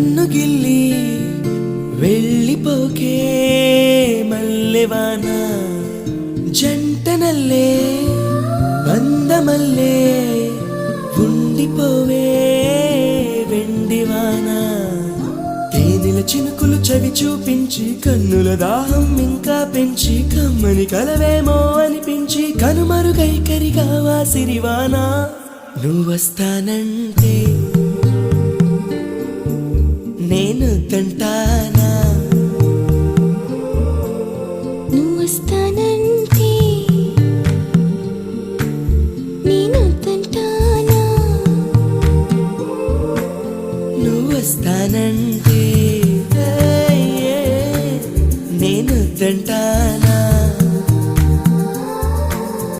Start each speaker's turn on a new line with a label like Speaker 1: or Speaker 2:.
Speaker 1: నన్ను గిల్లి వెళ్ళిపోకే మల్లెవాన జంటనల్లే బందమల్లే ఉండిపోవే వెండివాన తేనెల చినుకులు చవి చూపించి కన్నుల దాహం ఇంకా పెంచి కమ్మని కలవేమో అనిపించి కనుమరుగై కరిగావా సిరివాన నువ్వొస్తానంటే నేను తంటానా
Speaker 2: నువ్వొస్తానంటే